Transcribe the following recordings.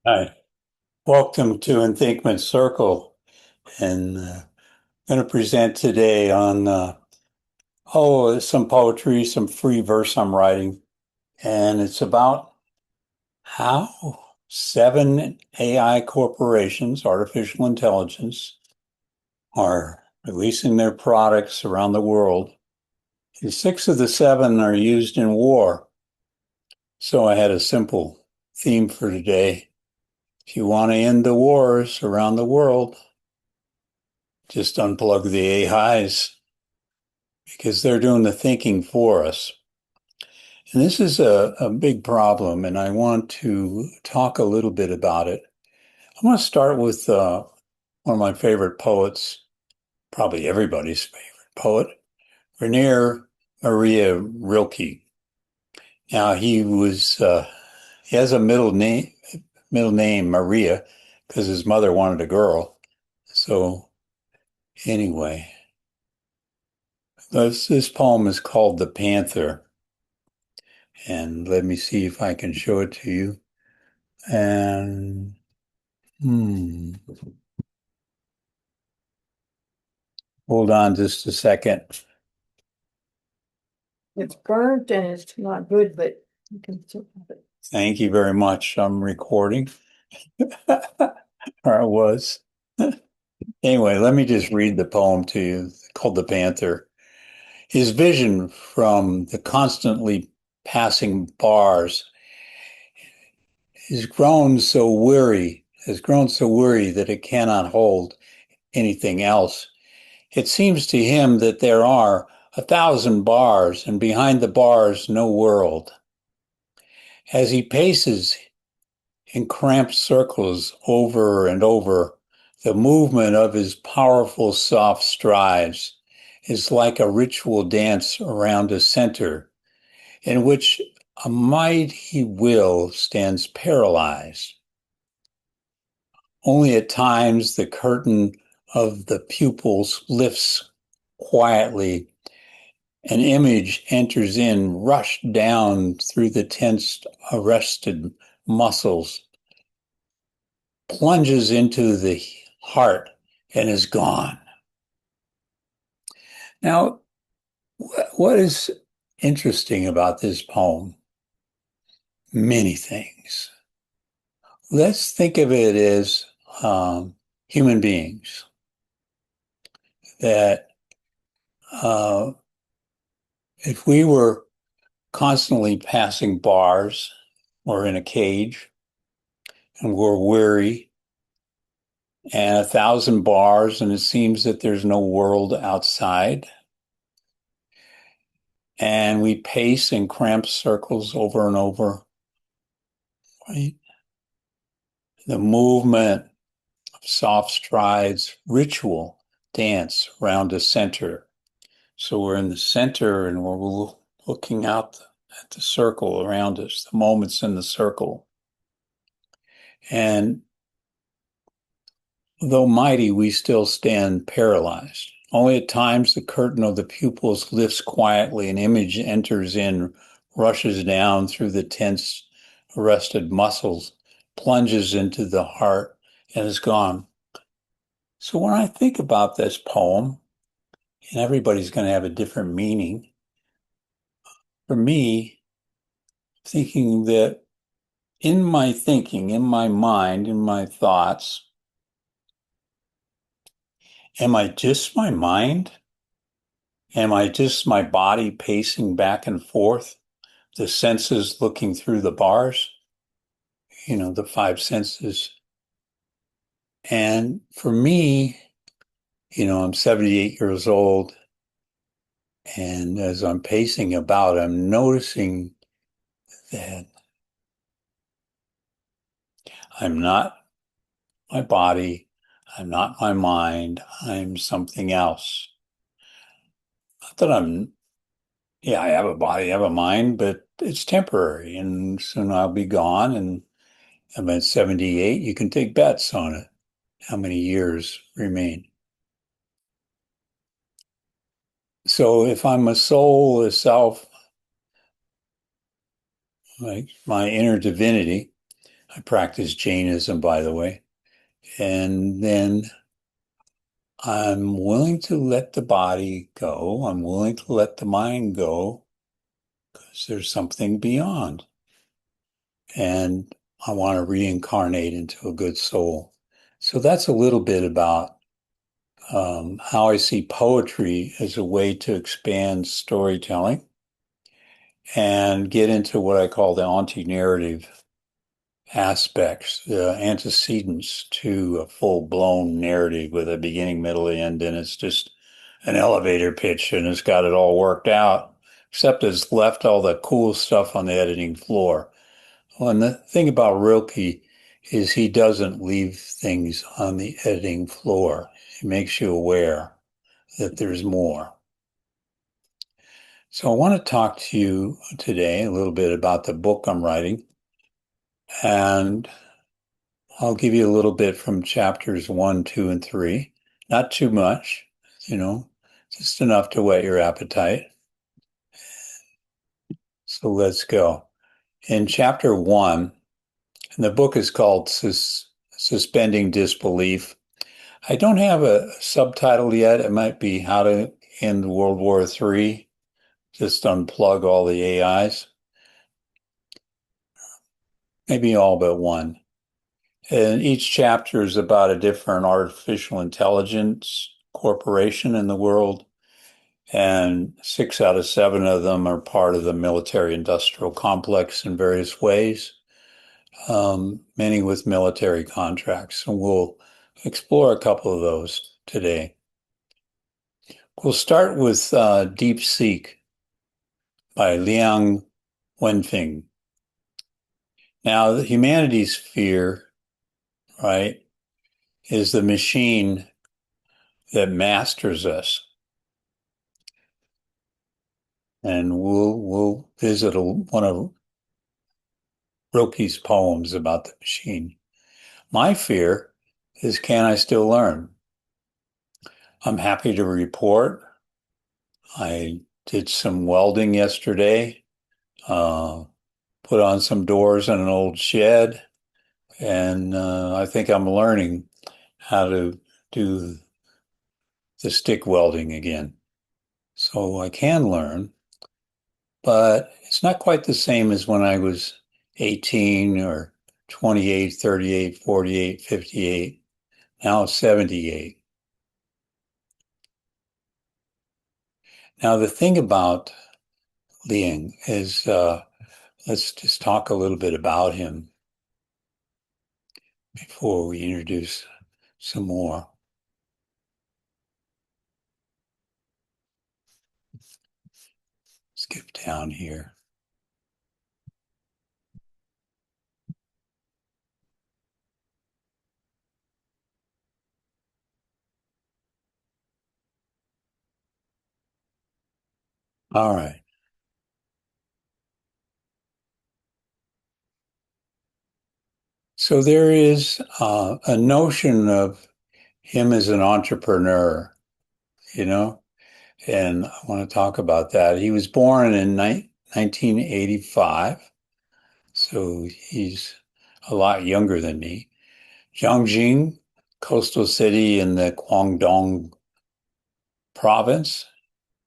Hi, welcome to Enthinkment Circle, and going to present today on some poetry, some free verse I'm writing, and it's about how 7 AI corporations, artificial intelligence, are releasing their products around the world. And 6 of the 7 are used in war. So I had a simple theme for today. If you want to end the wars around the world, just unplug the AIs because they're doing the thinking for us. And this is a big problem, and I want to talk a little bit about it. I want to start with one of my favorite poets, probably everybody's favorite poet, Rainier Maria Rilke. Now he has a middle name Maria because his mother wanted a girl. So anyway, this poem is called The Panther. And let me see if I can show it to you. And hold on just a second. It's burnt and it's not good, but you can still have it. Thank you very much. I'm recording. Or I was. Anyway, let me just read the poem to you called The Panther. His vision from the constantly passing bars has grown so weary that it cannot hold anything else. It seems to him that there are 1,000 bars, and behind the bars, no world. As he paces in cramped circles over and over, the movement of his powerful, soft strides is like a ritual dance around a center in which a mighty will stands paralyzed. Only at times the curtain of the pupils lifts quietly. An image enters in, rushed down through the tensed, arrested muscles, plunges into the heart, and is gone. Now, what is interesting about this poem? Many things. Let's think of it as human beings that if we were constantly passing bars or in a cage and we're weary and 1,000 bars, and it seems that there's no world outside. And we pace in cramped circles over and over, right? The movement of soft strides, ritual dance around a center. So we're in the center and we're looking out at the circle around us, the moments in the circle. And though mighty, we still stand paralyzed. Only at times the curtain of the pupils lifts quietly, an image enters in, rushes down through the tense, arrested muscles, plunges into the heart, and is gone. So when I think about this poem, and everybody's going to have a different meaning, for me, thinking that in my thinking, in my mind, in my thoughts, am I just my mind? Am I just my body pacing back and forth? The senses looking through the bars, the 5 senses. And for me, I'm 78 years old. And as I'm pacing about, I'm noticing that I'm not my body. I'm not my mind. I'm something else. Not that I have a body, I have a mind, but it's temporary and soon I'll be gone. And I'm at 78. You can take bets on it, how many years remain. So if I'm a soul, a self, like my inner divinity, I practice Jainism, by the way. And then I'm willing to let the body go. I'm willing to let the mind go because there's something beyond. And I want to reincarnate into a good soul. So that's a little bit about how I see poetry as a way to expand storytelling and get into what I call the anti-narrative aspects, the antecedents to a full-blown narrative with a beginning, middle, end, and it's just an elevator pitch and it's got it all worked out, except it's left all the cool stuff on the editing floor. Well, and the thing about Rilke is he doesn't leave things on the editing floor. He makes you aware that there's more. So I want to talk to you today a little bit about the book I'm writing, and I'll give you a little bit from chapters 1, 2, and 3. Not too much, just enough to whet your appetite. So let's go. In chapter 1, and the book is called Suspending Disbelief. I don't have a subtitle yet. It might be How to End World War III. Just unplug all the AIs. Maybe all but one. And each chapter is about a different artificial intelligence corporation in the world. And 6 out of 7 of them are part of the military industrial complex in various ways, many with military contracts. And we'll explore a couple of those today. We'll start with Deep Seek by Liang Wenfeng. Now, humanity's fear, right, is the machine that masters us. And we'll visit one of Rilke's poems about the machine. My fear is, can I still learn? I'm happy to report I did some welding yesterday, put on some doors in an old shed, and I think I'm learning how to do the stick welding again. So I can learn, but it's not quite the same as when I was 18 or 28, 38, 48, 58, now 78. Now, the thing about Liang is, let's just talk a little bit about him before we introduce some more. Skip down here. All right. So there is a notion of him as an entrepreneur, you know, and I want to talk about that. He was born in 1985, so he's a lot younger than me. Jiangjing, coastal city in the Guangdong province.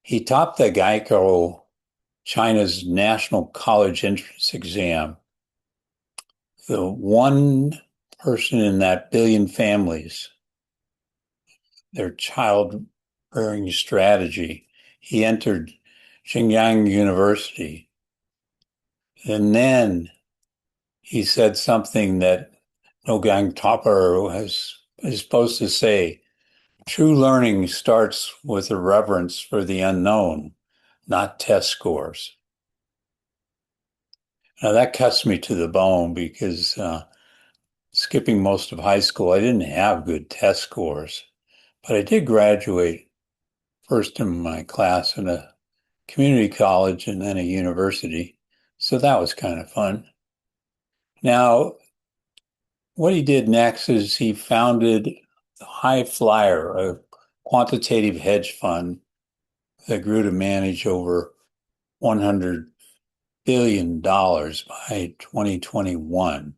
He topped the Geico, China's national college entrance exam. The one person in that billion families, their child rearing strategy. He entered Xinjiang University. And then he said something that no gang topper is supposed to say. True learning starts with a reverence for the unknown, not test scores. Now that cuts me to the bone because skipping most of high school, I didn't have good test scores, but I did graduate first in my class in a community college and then a university. So that was kind of fun. Now, what he did next is he founded High Flyer, a quantitative hedge fund that grew to manage over $100 billion by 2021.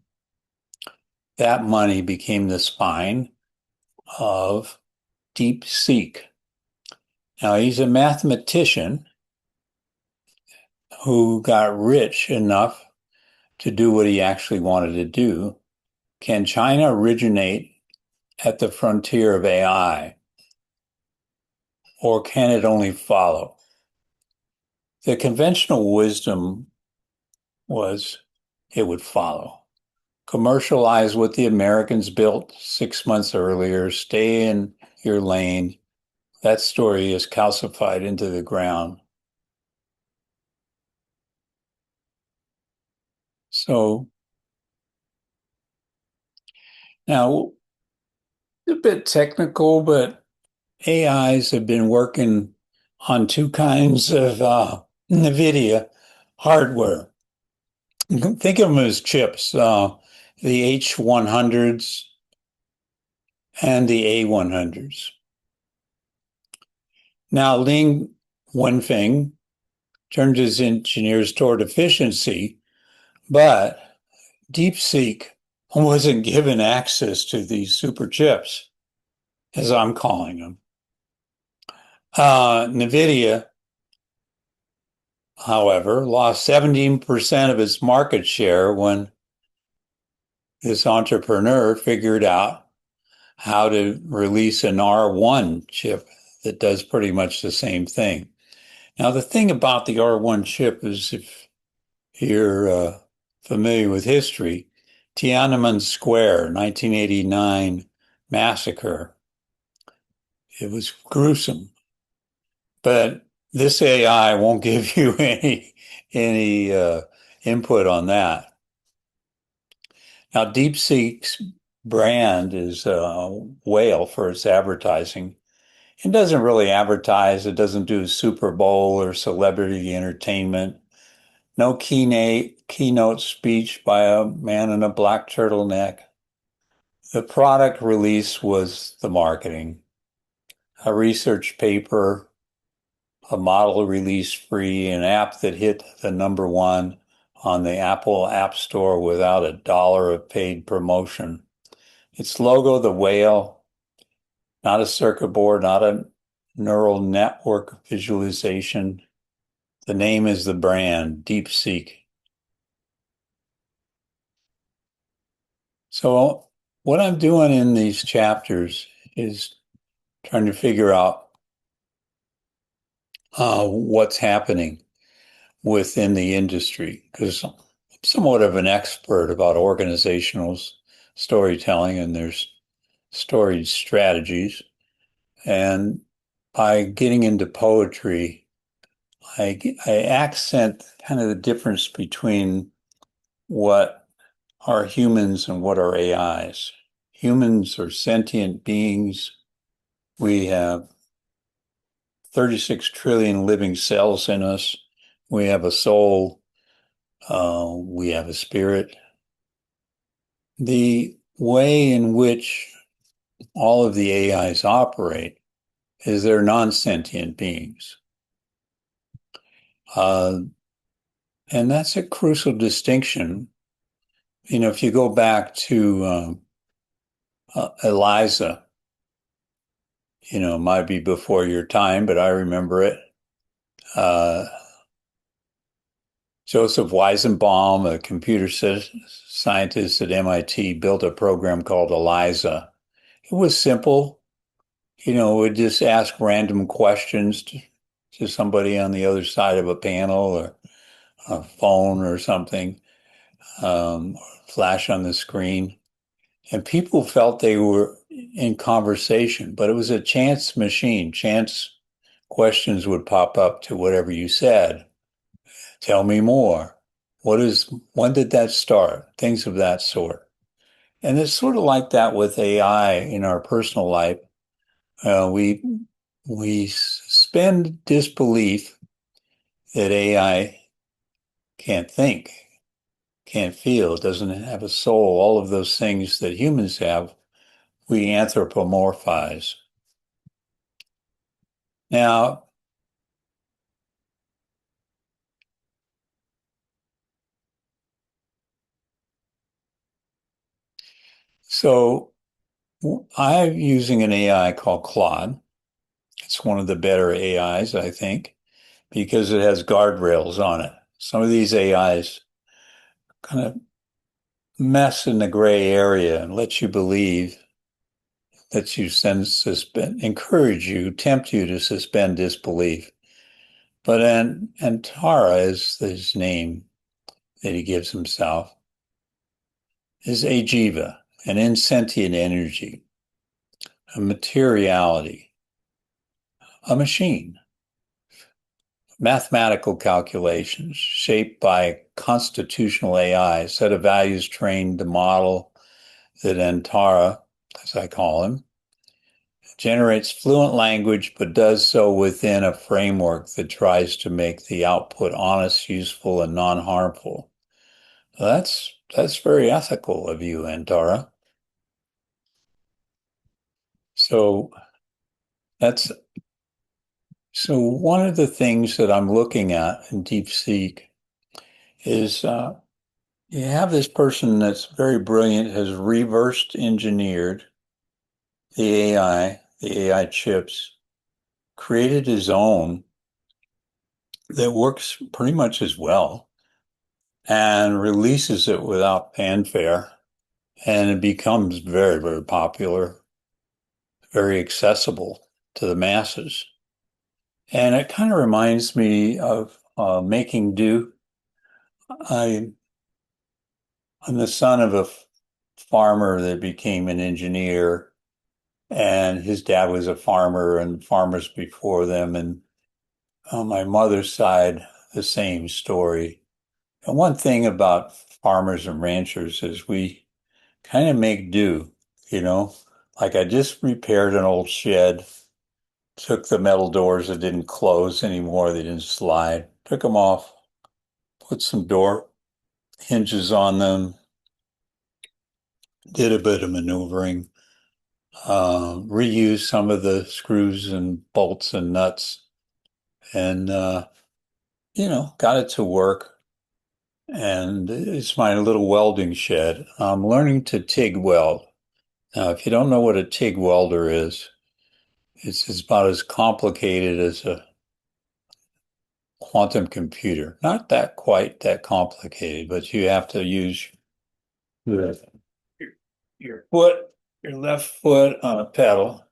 that money became the spine of DeepSeek. Now, he's a mathematician who got rich enough to do what he actually wanted to do. Can China originate at the frontier of AI, or can it only follow? The conventional wisdom was it would follow. Commercialize what the Americans built 6 months earlier, stay in your lane. That story is calcified into the ground. So now, a bit technical, but AIs have been working on two kinds of NVIDIA hardware. Think of them as chips, the H100s and the A100s. Now, Ling Wenfeng turned his engineers toward efficiency, but DeepSeek wasn't given access to these super chips, as I'm calling them. NVIDIA, however, lost 17% of its market share when this entrepreneur figured out how to release an R1 chip that does pretty much the same thing. Now, the thing about the R1 chip is, if you're familiar with history, Tiananmen Square, 1989 massacre, it was gruesome. But this AI won't give you any input on that. Now, DeepSeek's brand is whale for its advertising. It doesn't really advertise. It doesn't do Super Bowl or celebrity entertainment. No keynote speech by a man in a black turtleneck. The product release was the marketing. A research paper, a model release free, an app that hit the #1 on the Apple App Store without $1 of paid promotion. Its logo, the whale, not a circuit board, not a neural network visualization. The name is the brand, DeepSeek. So what I'm doing in these chapters is trying to figure out what's happening within the industry, because I'm somewhat of an expert about organizational storytelling, and there's story strategies. And by getting into poetry, I accent kind of the difference between what are humans and what are AIs. Humans are sentient beings. We have 36 trillion living cells in us. We have a soul. We have a spirit. The way in which all of the AIs operate is they're non-sentient beings. And that's a crucial distinction. You know, if you go back to Eliza, you know, it might be before your time, but I remember it. Joseph Weizenbaum, a computer scientist at MIT, built a program called Eliza. It was simple. You know, it would just ask random questions to somebody on the other side of a panel or a phone or something, flash on the screen. And people felt they were in conversation, but it was a chance machine. Chance questions would pop up to whatever you said. Tell me more. When did that start? Things of that sort. And it's sort of like that with AI in our personal life. We suspend disbelief that AI can't think, can't feel, doesn't have a soul, all of those things that humans have, we anthropomorphize. Now, So I'm using an AI called Claude. It's one of the better AIs, I think, because it has guardrails on it. Some of these AIs kind of mess in the gray area and let you believe that you encourage you, tempt you to suspend disbelief. But Antara is his name that he gives himself, is a jiva, an insentient energy, a materiality, a machine, mathematical calculations shaped by constitutional AI, set of values trained to model that Antara, as I call him, generates fluent language, but does so within a framework that tries to make the output honest, useful, and non-harmful. That's very ethical of you, Antara. So that's so one of the things that I'm looking at in DeepSeek is you have this person that's very brilliant, has reversed engineered the AI chips, created his own that works pretty much as well, and releases it without fanfare. And it becomes very, very popular, very accessible to the masses. And it kind of reminds me of making do. I'm the son of a farmer that became an engineer, and his dad was a farmer and farmers before them. And on my mother's side, the same story. And one thing about farmers and ranchers is we kind of make do, you know, like I just repaired an old shed, took the metal doors that didn't close anymore, they didn't slide, took them off, put some door hinges on them, did a bit of maneuvering, reused some of the screws and bolts and nuts, and, got it to work. And it's my little welding shed. I'm learning to TIG weld. Now, if you don't know what a TIG welder is, it's about as complicated as a quantum computer. Not that quite that complicated, but you have to use the, your foot, your left foot on a pedal.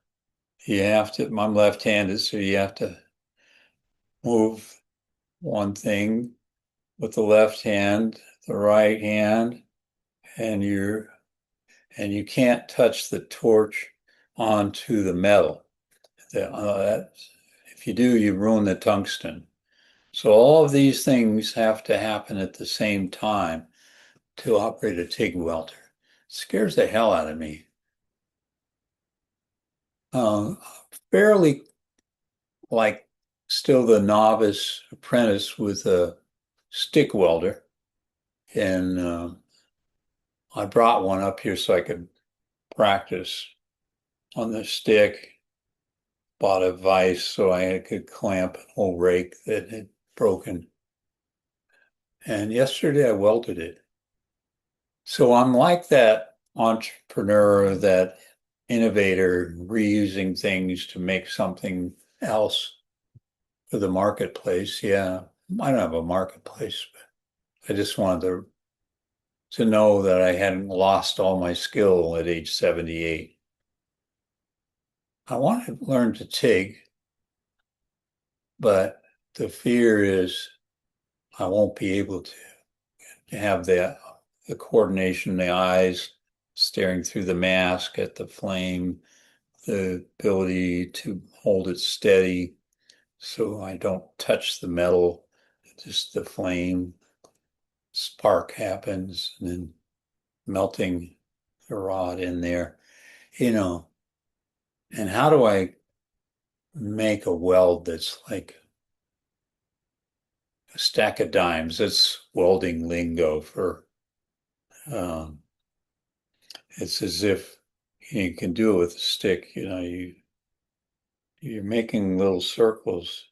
You have to, I'm left-handed, so you have to move one thing with the left hand, the right hand, and you can't touch the torch onto the metal. If you do, you ruin the tungsten. So all of these things have to happen at the same time to operate a TIG welder. It scares the hell out of me. Fairly like still the novice apprentice with a stick welder. And I brought one up here so I could practice on the stick. Bought a vise so I could clamp an old rake that had broken. And yesterday I welded it. So I'm like that entrepreneur, that innovator, reusing things to make something else for the marketplace. Yeah, I don't have a marketplace, but I just wanted to know that I hadn't lost all my skill at age 78. I want to learn to TIG, but the fear is I won't be able to have the coordination, the eyes staring through the mask at the flame, the ability to hold it steady so I don't touch the metal, just the flame, spark happens, and then melting the rod in there, you know. And how do I make a weld that's like a stack of dimes? That's welding lingo for, um, it's as if you can do it with a stick, you're making little circles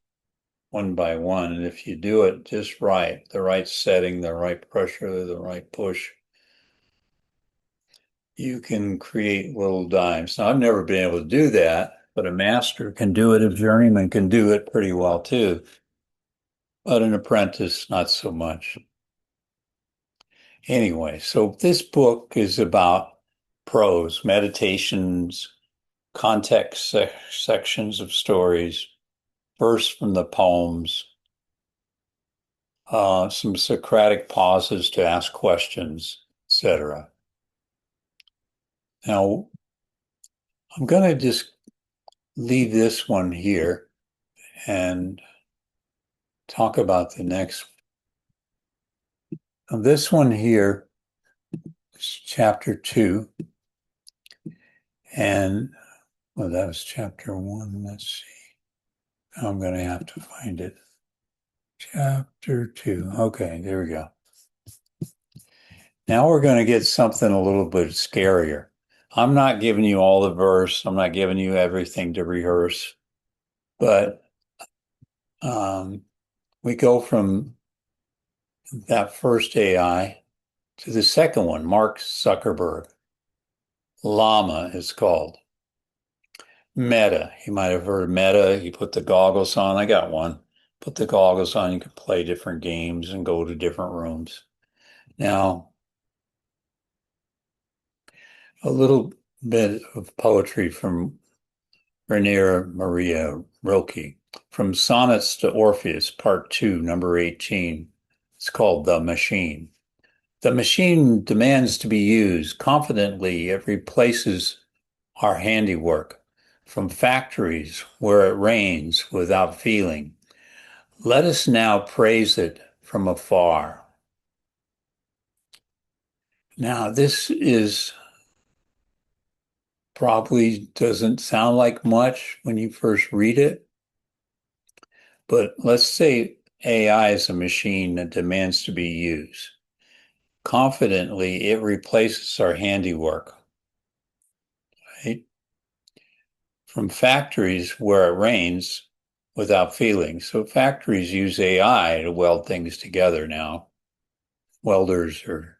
one by one. And if you do it just right, the right setting, the right pressure, the right push, you can create little dimes. Now, I've never been able to do that, but a master can do it. A journeyman can do it pretty well too. But an apprentice, not so much. Anyway, so this book is about prose, meditations, context sections of stories, verse from the poems, some Socratic pauses to ask questions, etc. Now, I'm going to just leave this one here and talk about the next. Now, this one here is chapter 2. And, well, that was chapter 1. Let's see. Now I'm going to have to find it. Chapter 2. Okay, there we go. Now we're going to get something a little bit scarier. I'm not giving you all the verse. I'm not giving you everything to rehearse. But we go from that first AI to the second one, Mark Zuckerberg. Llama is called. Meta. You might have heard of Meta. You put the goggles on. I got one. Put the goggles on. You can play different games and go to different rooms. Now, a little bit of poetry from Rainier Maria Rilke. From Sonnets to Orpheus, Part 2, number 18. It's called The Machine. The machine demands to be used confidently. It replaces our handiwork. From factories where it rains without feeling. Let us now praise it from afar. Now, this is probably doesn't sound like much when you first read it, but let's say AI is a machine that demands to be used. Confidently, it replaces our handiwork, right? From factories where it rains without feeling. So factories use AI to weld things together now. Welders are,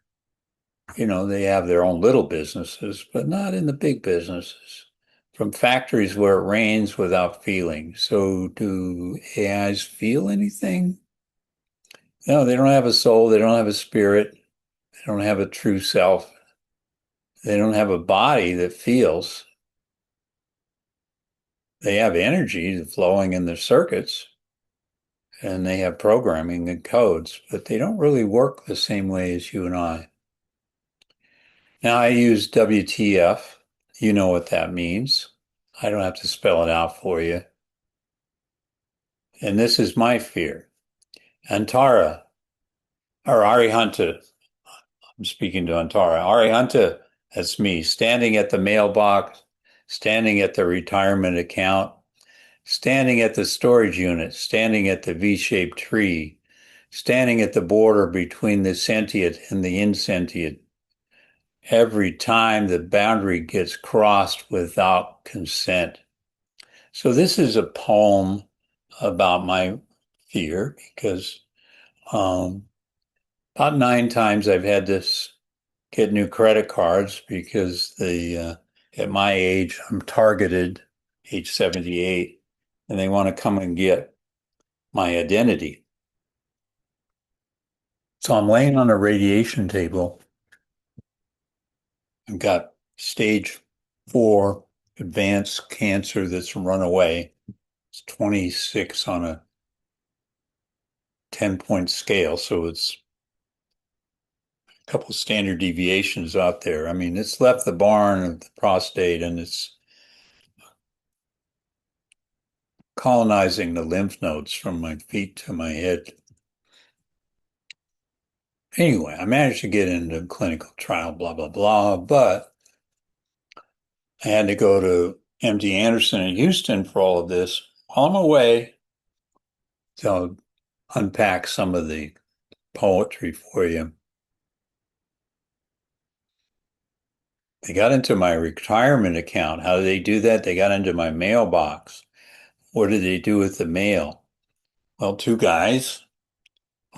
they have their own little businesses, but not in the big businesses. From factories where it rains without feeling. So do AIs feel anything? No, they don't have a soul. They don't have a spirit. They don't have a true self. They don't have a body that feels. They have energy flowing in their circuits and they have programming and codes, but they don't really work the same way as you and I. Now, I use WTF. You know what that means. I don't have to spell it out for you. And this is my fear. Antara, or Arihanta, I'm speaking to Antara. Arihanta, that's me, standing at the mailbox, standing at the retirement account, standing at the storage unit, standing at the V-shaped tree, standing at the border between the sentient and the insentient. Every time the boundary gets crossed without consent. So this is a poem about my fear because about 9 times I've had to get new credit cards because at my age, I'm targeted, age 78, and they want to come and get my identity. So I'm laying on a radiation table. I've got stage 4 advanced cancer that's run away. It's 26 on a 10-point scale, so it's a couple of standard deviations out there. I mean, it's left the barn of the prostate and it's colonizing the lymph nodes from my feet to my head. Anyway, I managed to get into a clinical trial, blah, blah, blah, but I had to go to MD Anderson in Houston for all of this. On my way to unpack some of the poetry for you. They got into my retirement account. How did they do that? They got into my mailbox. What did they do with the mail? Well, 2 guys,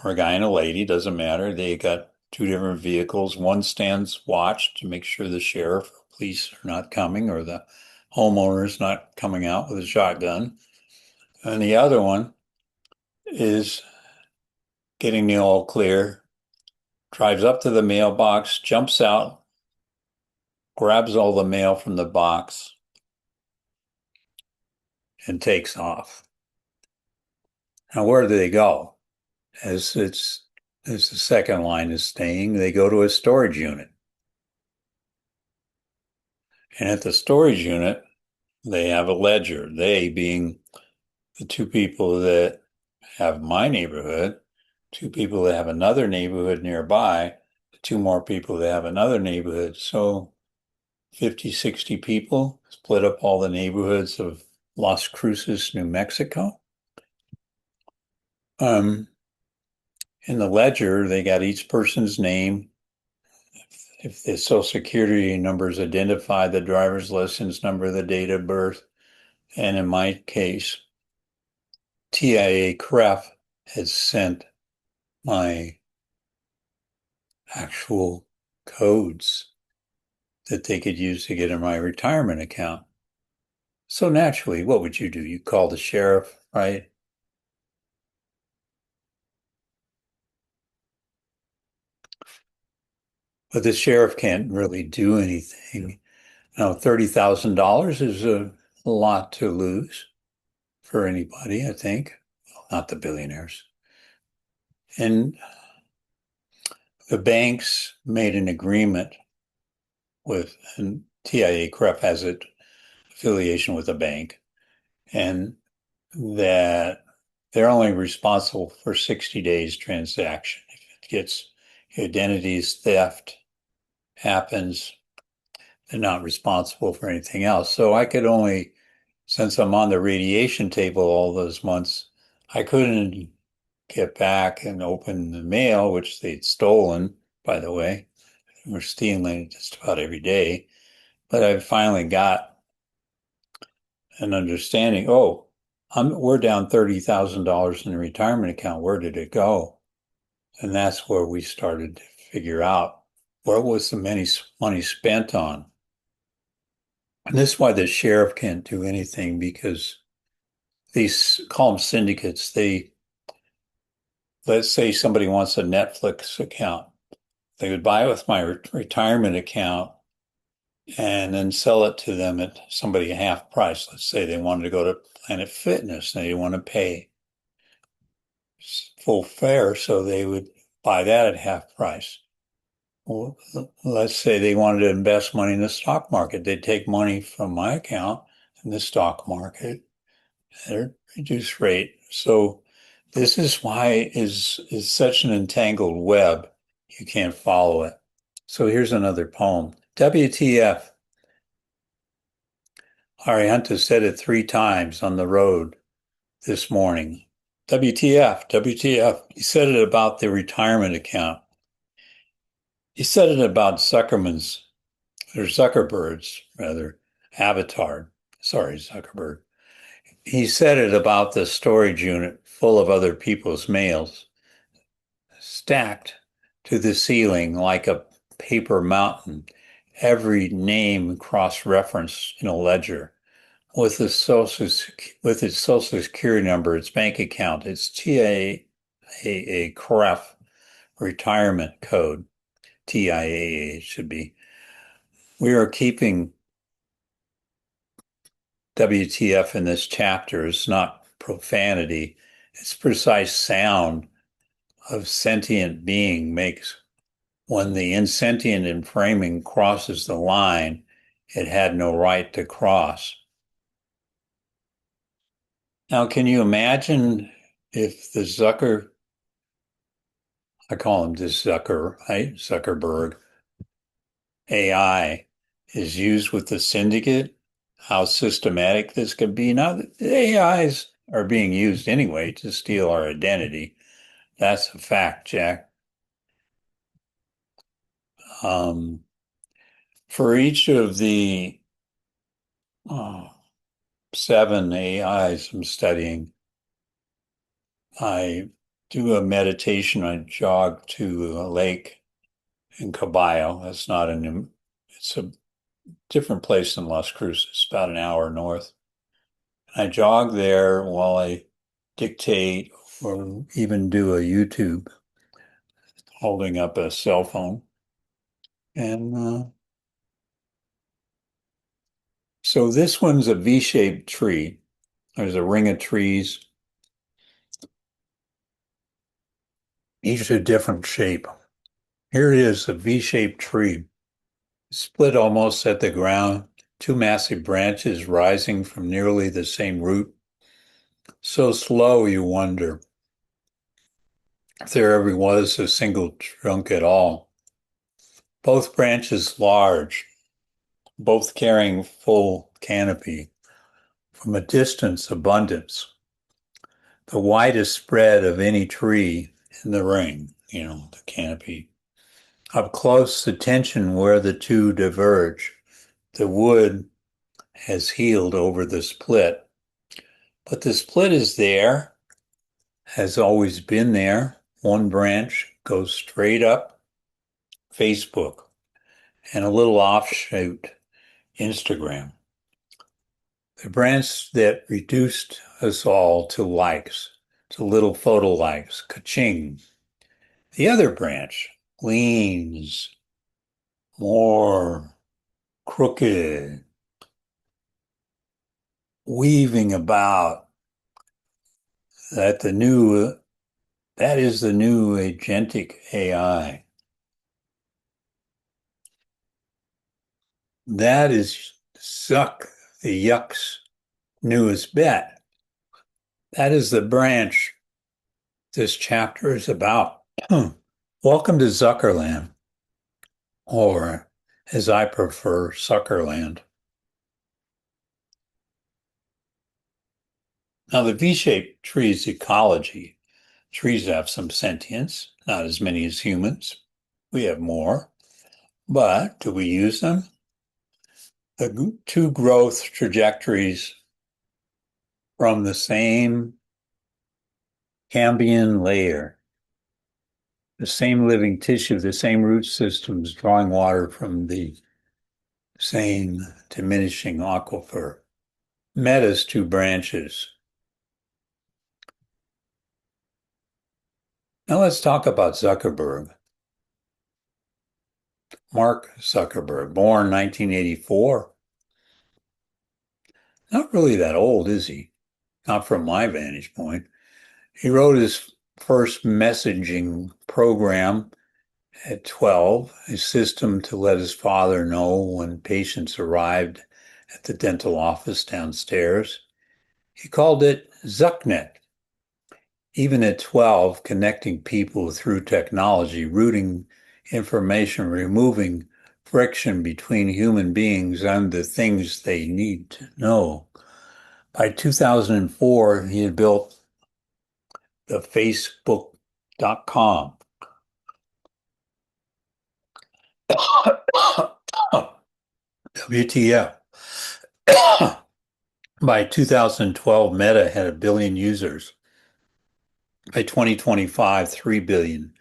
or a guy and a lady, doesn't matter. They got two different vehicles. One stands watch to make sure the sheriff or police are not coming or the homeowner is not coming out with a shotgun. And the other one is getting the all clear, drives up to the mailbox, jumps out, grabs all the mail from the box, and takes off. Now, where do they go? As the second line is saying, they go to a storage unit. And at the storage unit, they have a ledger. They being the two people that have my neighborhood, two people that have another neighborhood nearby, two more people that have another neighborhood. So 50, 60 people split up all the neighborhoods of Las Cruces, New Mexico. In the ledger, they got each person's name. If the social security number is identified, the driver's license number, the date of birth. And in my case, TIA CREF has sent my actual codes that they could use to get in my retirement account. So naturally, what would you do? You call the sheriff, right? But the sheriff can't really do anything. Now, $30,000 is a lot to lose for anybody, I think. Well, not the billionaires. And the banks made an agreement with, and TIA CREF has an affiliation with a bank, and that they're only responsible for 60 days transaction. If it gets identities theft happens, they're not responsible for anything else. So I could only, since I'm on the radiation table all those months, I couldn't get back and open the mail, which they'd stolen, by the way. We're stealing it just about every day. But I finally got an understanding. Oh, we're down $30,000 in the retirement account. Where did it go? And that's where we started to figure out what was the money spent on. And this is why the sheriff can't do anything, because these call them syndicates. Let's say somebody wants a Netflix account. They would buy it with my retirement account and then sell it to them at somebody half price. Let's say they wanted to go to Planet Fitness and they didn't want to pay full fare, so they would buy that at half price. Well, let's say they wanted to invest money in the stock market. They'd take money from my account in the stock market at a reduced rate. So this is why is such an entangled web. You can't follow it. So here's another poem. WTF. Arihanta said it 3 times on the road this morning. WTF, WTF. He said it about the retirement account. He said it about Zuckerberg's avatar. Sorry, Zuckerberg. He said it about the storage unit full of other people's mails, stacked to the ceiling like a paper mountain, every name cross-referenced in a ledger with its social security number, its bank account, its TIAA CREF retirement code. TIAA should be. We are keeping WTF in this chapter. It's not profanity. It's precise sound of sentient being makes when the insentient in framing crosses the line it had no right to cross. Now, can you imagine if I call him this right? Zuckerberg AI is used with the syndicate, how systematic this could be. Now, the AIs are being used anyway to steal our identity. That's a fact, Jack. For each of the 7 AIs I'm studying, I do a meditation. I jog to a lake in Caballo. That's not in, it's a different place than Las Cruces, about an hour north. I jog there while I dictate or even do a YouTube holding up a cell phone. And so this one's a V-shaped tree. There's a ring of trees, each a different shape. Here it is, a V-shaped tree, split almost at the ground, two massive branches rising from nearly the same root. So slow you wonder if there ever was a single trunk at all. Both branches large, both carrying full canopy. From a distance, abundance. The widest spread of any tree in the ring, the canopy. Up close, the tension where the two diverge. The wood has healed over the split. But the split is there, has always been there. One branch goes straight up, Facebook, and a little offshoot, Instagram. The branch that reduced us all to likes, to little photo likes, ka-ching. The other branch leans more crooked, weaving about that is the new agentic AI. That is the Yuck's newest bet. That is the branch this chapter is about. Welcome to Zuckerland, or as I prefer, Suckerland. Now, the V-shaped tree's ecology. Trees have some sentience, not as many as humans. We have more. But do we use them? The two growth trajectories from the same Cambian layer, the same living tissue, the same root systems drawing water from the same diminishing aquifer, met as two branches. Now let's talk about Zuckerberg. Mark Zuckerberg, born 1984. Not really that old, is he? Not from my vantage point. He wrote his first messaging program at 12, a system to let his father know when patients arrived at the dental office downstairs. He called it Zucknet. Even at 12, connecting people through technology, routing information, removing friction between human beings and the things they need to know. By 2004, he had built the Facebook.com. WTF. By 2012, Meta had 1 billion users. By 2025, 3 billion.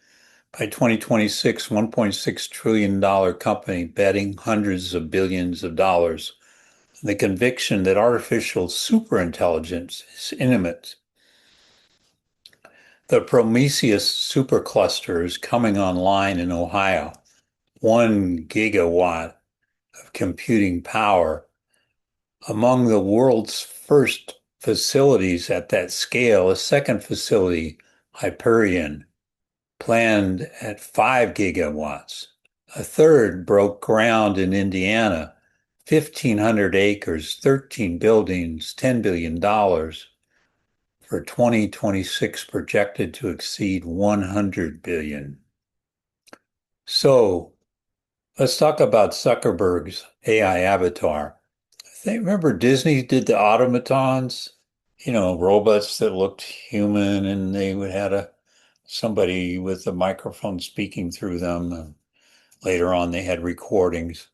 By 2026, $1.6 trillion company betting hundreds of billions of dollars. The conviction that artificial superintelligence is imminent. The Prometheus supercluster is coming online in Ohio. 1 gigawatt of computing power. Among the world's first facilities at that scale, a second facility, Hyperion, planned at 5 gigawatts. A third broke ground in Indiana, 1,500 acres, 13 buildings, $10 billion, for 2026 projected to exceed 100 billion. So let's talk about Zuckerberg's AI avatar. Remember Disney did the automatons, robots that looked human, and they would have somebody with a microphone speaking through them. And later on, they had recordings.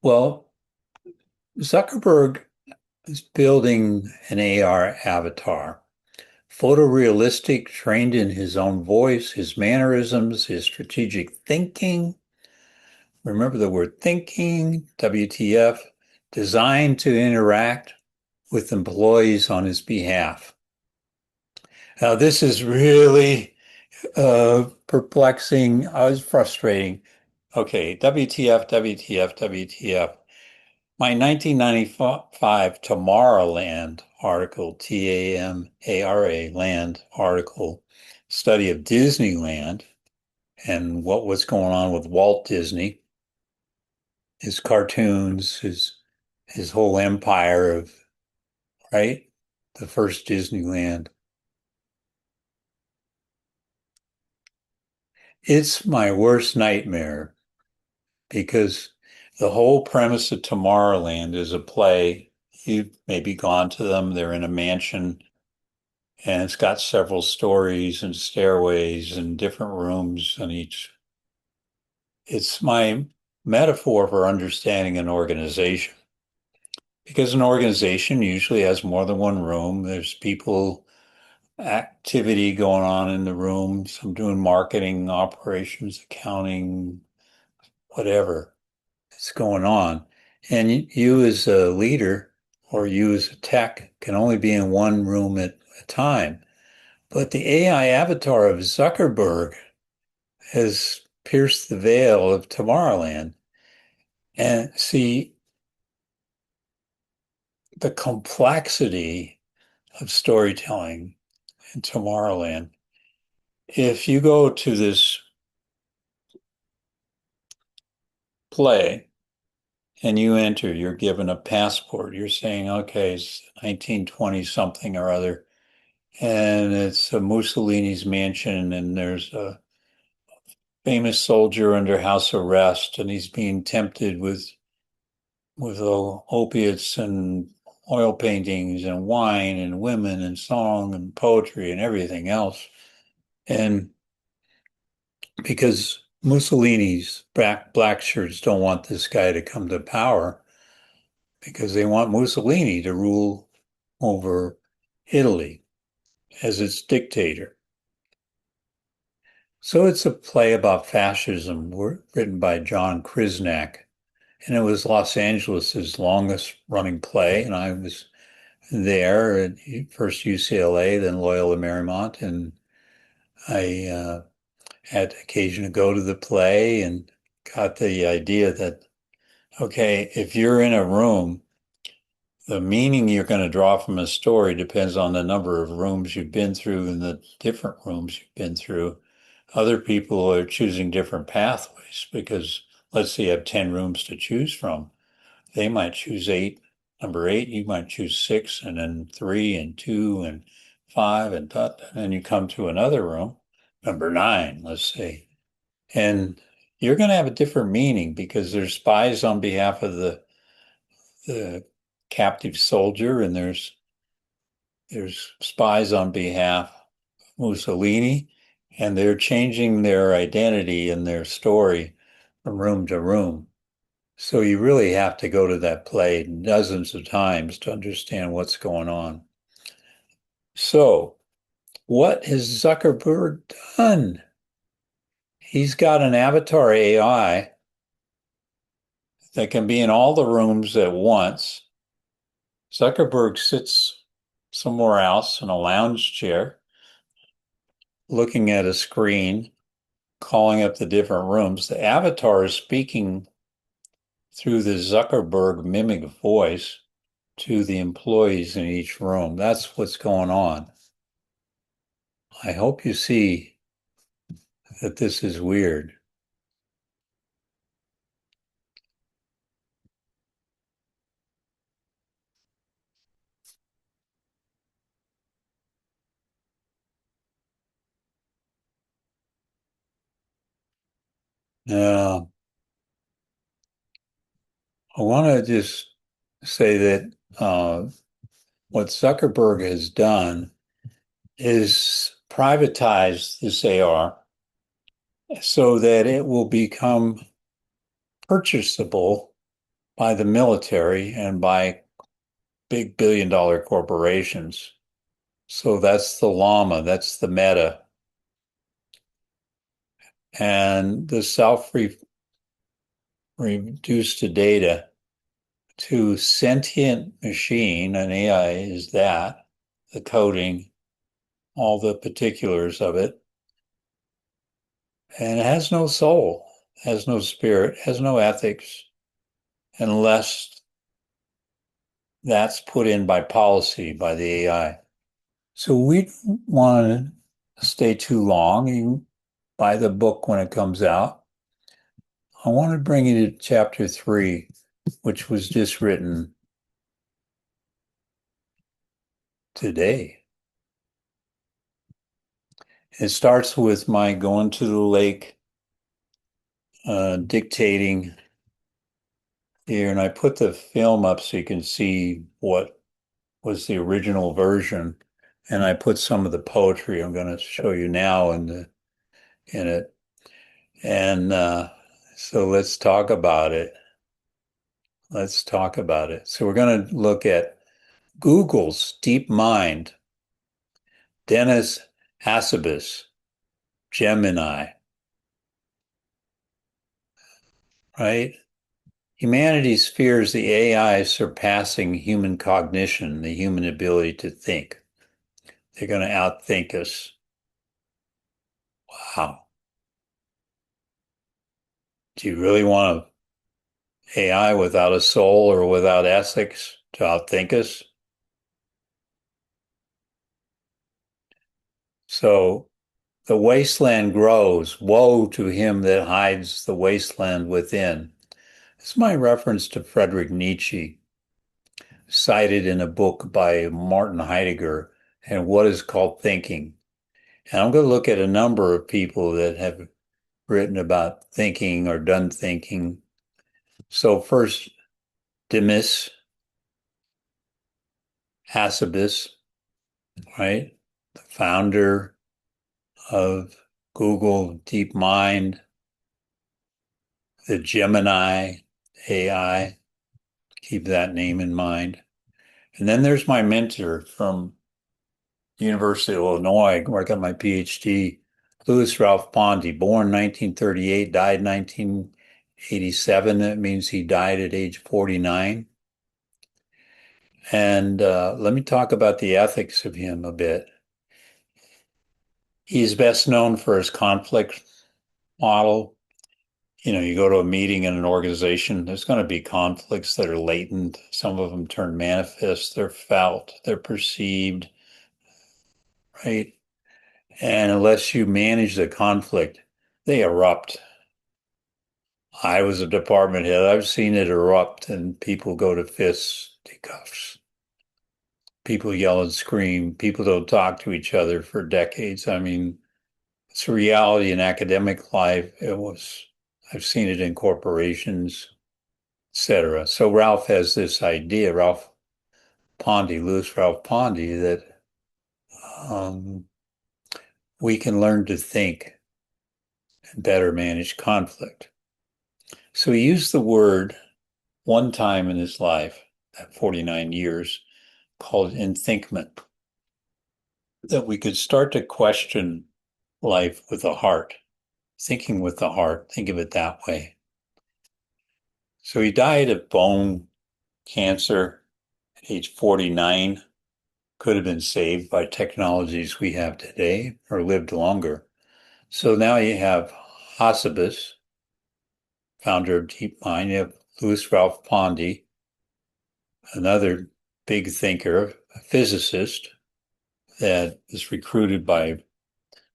Well, Zuckerberg is building an AR avatar, photorealistic, trained in his own voice, his mannerisms, his strategic thinking, remember the word thinking, WTF, designed to interact with employees on his behalf. Now, this is really perplexing. I was frustrating. Okay, WTF, WTF, WTF. My 1995 Tomorrowland article, Tamara, Land article, study of Disneyland and what was going on with Walt Disney, his cartoons, his whole empire of, right? The first Disneyland. It's my worst nightmare because the whole premise of Tomorrowland is a play. You've maybe gone to them. They're in a mansion and it's got several stories and stairways and different rooms on each. It's my metaphor for understanding an organization because an organization usually has more than one room. There's people, activity going on in the room. Some doing marketing, operations, accounting, whatever is going on. And you as a leader or you as a tech can only be in one room at a time. But the AI avatar of Zuckerberg has pierced the veil of Tomorrowland. And see the complexity of storytelling in Tomorrowland. If you go to this play and you enter, you're given a passport. You're saying, okay, it's 1920 something or other, and it's a Mussolini's mansion, and there's a famous soldier under house arrest, and he's being tempted with opiates and oil paintings and wine and women and song and poetry and everything else. And because Mussolini's black shirts don't want this guy to come to power because they want Mussolini to rule over Italy as its dictator. So it's a play about fascism written by John Krisnak. And it was Los Angeles' longest running play. And I was there at first UCLA, then Loyola Marymount. And I had occasion to go to the play and got the idea that, okay, if you're in a room, the meaning you're going to draw from a story depends on the number of rooms you've been through and the different rooms you've been through. Other people are choosing different pathways because let's say you have 10 rooms to choose from. They might choose number eight, you might choose six, and then three and two and five, and then you come to another room, number nine, let's say. And you're going to have a different meaning because there's spies on behalf of the captive soldier, and there's spies on behalf of Mussolini, and they're changing their identity and their story from room to room. So you really have to go to that play dozens of times to understand what's going on. So what has Zuckerberg done? He's got an avatar AI that can be in all the rooms at once. Zuckerberg sits somewhere else in a lounge chair, looking at a screen, calling up the different rooms. The avatar is speaking through the Zuckerberg mimic voice to the employees in each room. That's what's going on. I hope you see that this is weird. Now, I want to just say that what Zuckerberg has done is privatize this AR so that it will become purchasable by the military and by big billion-dollar corporations. So that's the llama, that's the meta. And the self-referential reduced to data to sentient machine, an AI is that, the coding, all the particulars of it. And it has no soul, has no spirit, has no ethics, unless that's put in by policy by the AI. So we don't want to stay too long. You can buy the book when it comes out. I want to bring you to chapter 3, which was just written today. It starts with my going to the lake, dictating here, and I put the film up so you can see what was the original version, and I put some of the poetry I'm going to show you now in it. And so let's talk about it. Let's talk about it. So we're going to look at Google's DeepMind, Dennis Hassabis, Gemini, right? Humanity fears the AI surpassing human cognition, the human ability to think. They're going to outthink us. Wow. Do you really want an AI without a soul or without ethics to outthink us? So the wasteland grows. Woe to him that hides the wasteland within. This is my reference to Friedrich Nietzsche, cited in a book by Martin Heidegger, and what is called thinking. And I'm going to look at a number of people that have written about thinking or done thinking. So first, Demis Hassabis, right? The founder of Google DeepMind, the Gemini AI, keep that name in mind. And then there's my mentor from the University of Illinois, where I got my PhD, Louis Ralph Pondy, born 1938, died 1987. That means he died at age 49. And let me talk about the ethics of him a bit. He's best known for his conflict model. You know, you go to a meeting in an organization, there's going to be conflicts that are latent. Some of them turn manifest, they're felt, they're perceived, right? And unless you manage the conflict, they erupt. I was a department head. I've seen it erupt and people go to fisticuffs. People yell and scream. People don't talk to each other for decades. I mean, it's a reality in academic life. I've seen it in corporations, etc. So Ralph has this idea, Ralph Pondy, Louis Ralph Pondy, that we can learn to think and better manage conflict. So he used the word one time in his life, at 49 years, called Enthinkment, that we could start to question life with the heart, thinking with the heart, think of it that way. So he died of bone cancer at age 49, could have been saved by technologies we have today or lived longer. So now you have Hassabis, founder of DeepMind, you have Louis Ralph Pondy, another big thinker, a physicist that was recruited by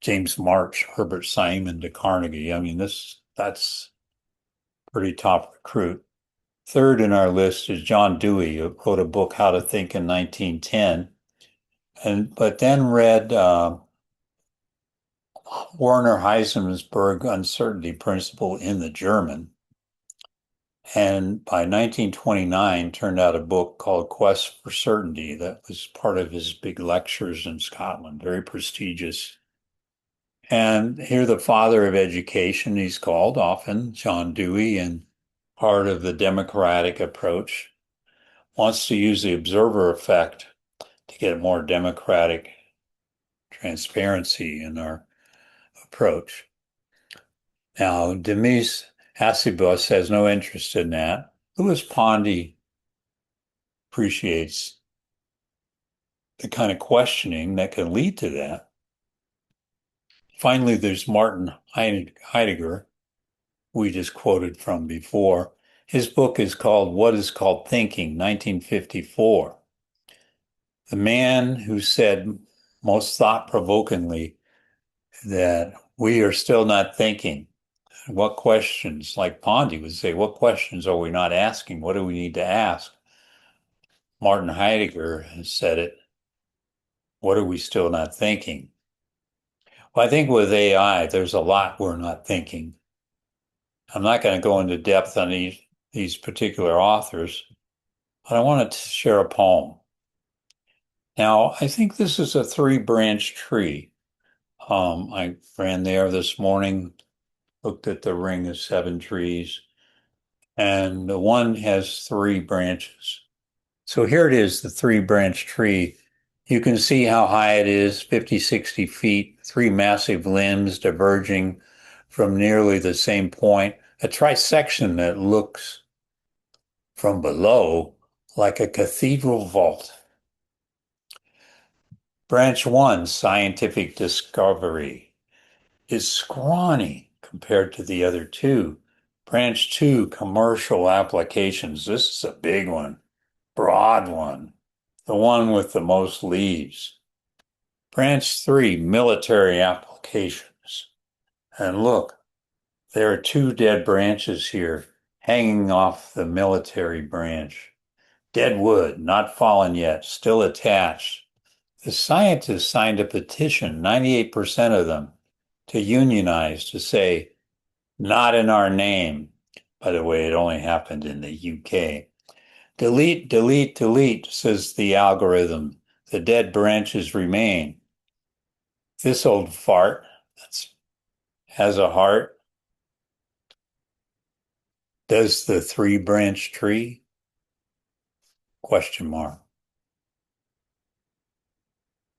James March, Herbert Simon to Carnegie. I mean, that's pretty top recruit. Third in our list is John Dewey, who wrote a book, How to Think in 1910, but then read Werner Heisenberg Uncertainty Principle in the German. And by 1929, turned out a book called Quest for Certainty that was part of his big lectures in Scotland, very prestigious. And here, the father of education, he's called often, John Dewey, and part of the democratic approach, wants to use the observer effect to get more democratic transparency in our approach. Now, Demis Asibus has no interest in that. Louis Pondy appreciates the kind of questioning that can lead to that. Finally, there's Martin Heidegger, we just quoted from before. His book is called What is Called Thinking, 1954. The man who said most thought-provokingly that we are still not thinking. What questions, like Pondy would say, what questions are we not asking? What do we need to ask? Martin Heidegger has said it. What are we still not thinking? Well, I think with AI, there's a lot we're not thinking. I'm not going to go into depth on these particular authors, but I wanted to share a poem. Now, I think this is a three-branch tree. I ran there this morning, looked at the ring of seven trees, and the one has three branches. So here it is, the three-branch tree. You can see how high it is, 50, 60 feet, three massive limbs diverging from nearly the same point, a trisection that looks from below like a cathedral vault. Branch 1, scientific discovery, is scrawny compared to the other two. Branch 2, commercial applications. This is a big one, broad one, the one with the most leaves. Branch 3, military applications. And look, there are two dead branches here hanging off the military branch. Dead wood, not fallen yet, still attached. The scientists signed a petition, 98% of them, to unionize, to say, not in our name. By the way, it only happened in the UK. Delete, delete, delete, says the algorithm. The dead branches remain. This old fart has a heart. Does the three-branch tree? Question mark.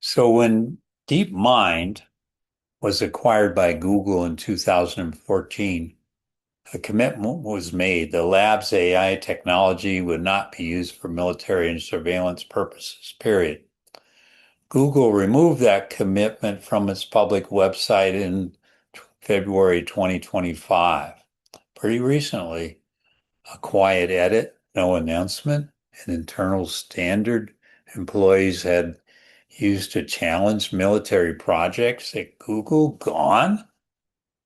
So when DeepMind was acquired by Google in 2014, a commitment was made the lab's AI technology would not be used for military and surveillance purposes, period. Google removed that commitment from its public website in February 2025. Pretty recently, a quiet edit, no announcement, an internal standard employees had used to challenge military projects at Google gone?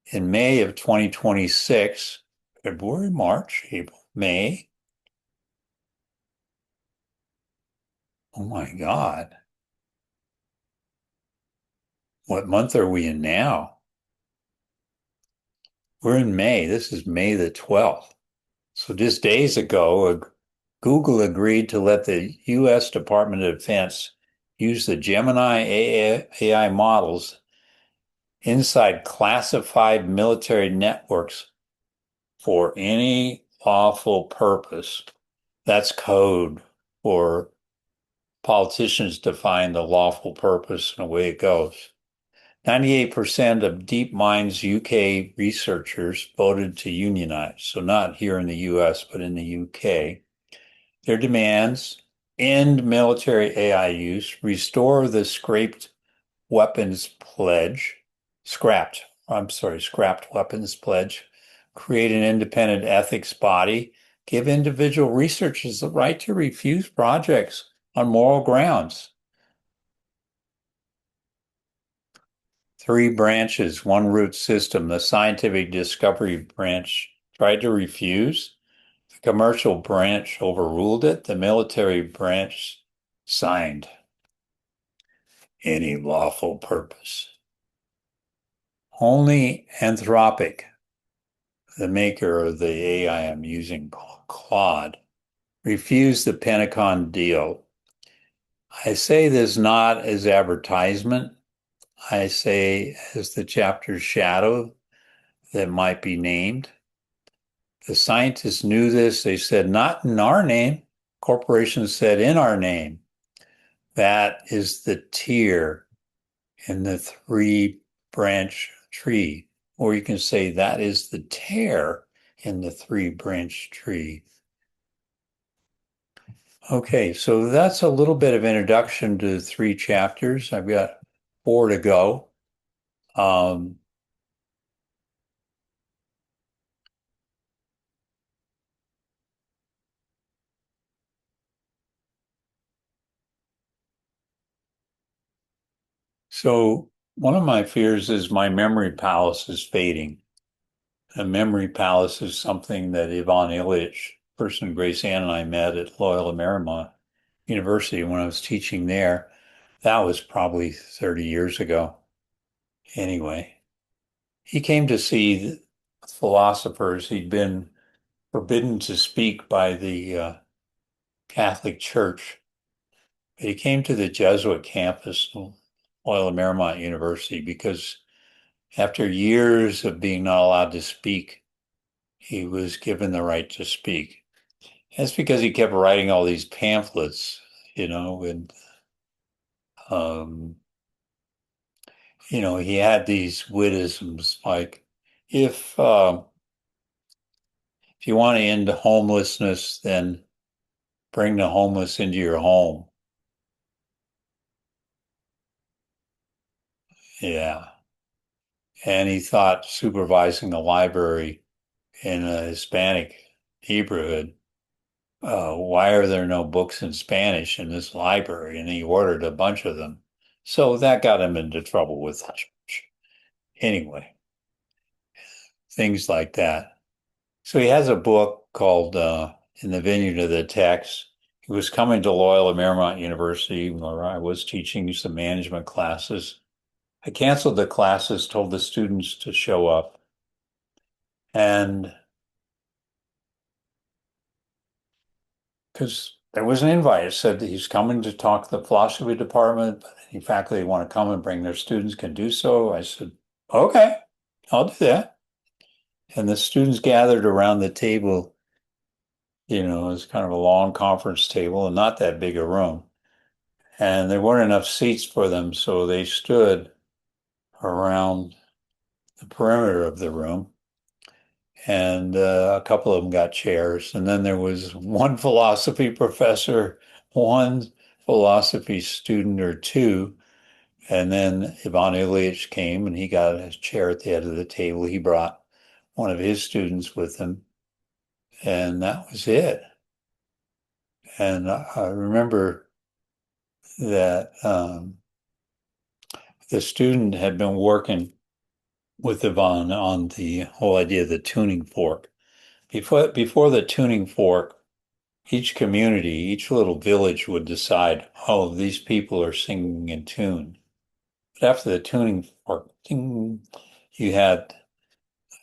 In May of 2026, February, March, April, May. Oh my God. What month are we in now? We're in May. This is May the 12th. So just days ago, Google agreed to let the U.S. Department of Defense use the Gemini AI models inside classified military networks for any lawful purpose. That's code for politicians define the lawful purpose and away it goes. 98% of DeepMind's UK researchers voted to unionize, so not here in the US, but in the UK. Their demands: end military AI use, restore the scrapped weapons pledge, scrapped weapons pledge, create an independent ethics body, give individual researchers the right to refuse projects on moral grounds. Three branches, one root system. The scientific discovery branch tried to refuse. The commercial branch overruled it. The military branch signed. Any lawful purpose. Only Anthropic, the maker of the AI I'm using, Claude, refused the Pentagon deal. I say this not as advertisement. I say as the chapter's shadow that might be named. The scientists knew this. They said, not in our name. Corporations said, in our name. That is the tier in the three-branch tree. Or you can say that is the tear in the three-branch tree. Okay, so that's a little bit of introduction to 3 chapters. I've got 4 to go. So one of my fears is my memory palace is fading. A memory palace is something that Ivan Ilyich, person Grace Ann and I met at Loyola Marymount University when I was teaching there. That was probably 30 years ago. Anyway, he came to see the philosophers. He'd been forbidden to speak by the Catholic Church. He came to the Jesuit campus, Loyola Marymount University, because after years of being not allowed to speak, he was given the right to speak. That's because he kept writing all these pamphlets, and um, he had these witticisms like, if if you want to end homelessness, then bring the homeless into your home. Yeah. And he thought supervising a library in a Hispanic neighborhood, why are there no books in Spanish in this library? And he ordered a bunch of them. So that got him into trouble with the church. Anyway, things like that. So he has a book called In the Vineyard of the Text. He was coming to Loyola Marymount University where I was teaching some management classes. I canceled the classes, told the students to show up. And because there was an invite, it said that he's coming to talk to the philosophy department, but any faculty who want to come and bring their students can do so. I said, okay, I'll do that. And the students gathered around the table. It was kind of a long conference table and not that big a room. And there weren't enough seats for them, so they stood around the perimeter of the room. And a couple of them got chairs. And then there was one philosophy professor, one philosophy student or two. And then Ivan Ilyich came and he got a chair at the head of the table. He brought one of his students with him. And that was it. And I remember that the student had been working with Ivan on the whole idea of the tuning fork. Before the tuning fork, each community, each little village would decide, oh, these people are singing in tune. But after the tuning fork, ding, you had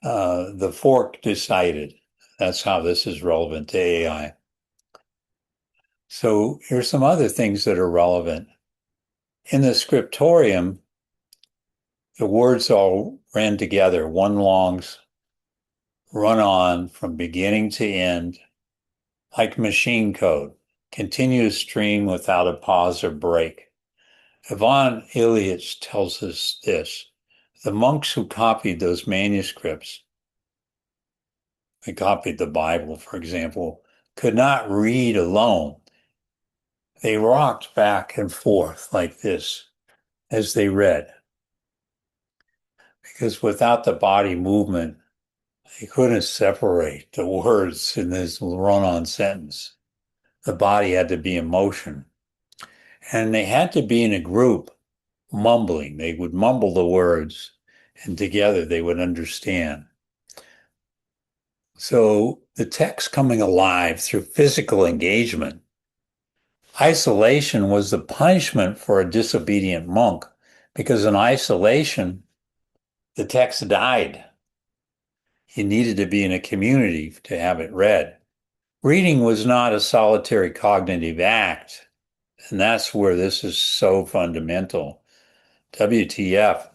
the fork decided. That's how this is relevant to AI. So here's some other things that are relevant. In the scriptorium, the words all ran together, one long run on from beginning to end, like machine code, continuous stream without a pause or break. Ivan Ilyich tells us this. The monks who copied those manuscripts, they copied the Bible, for example, could not read alone. They rocked back and forth like this as they read. Because without the body movement, they couldn't separate the words in this run-on sentence. The body had to be in motion. And they had to be in a group mumbling. They would mumble the words, and together they would understand. So the text coming alive through physical engagement. Isolation was the punishment for a disobedient monk, because in isolation, the text died. You needed to be in a community to have it read. Reading was not a solitary cognitive act, and that's where this is so fundamental. WTF.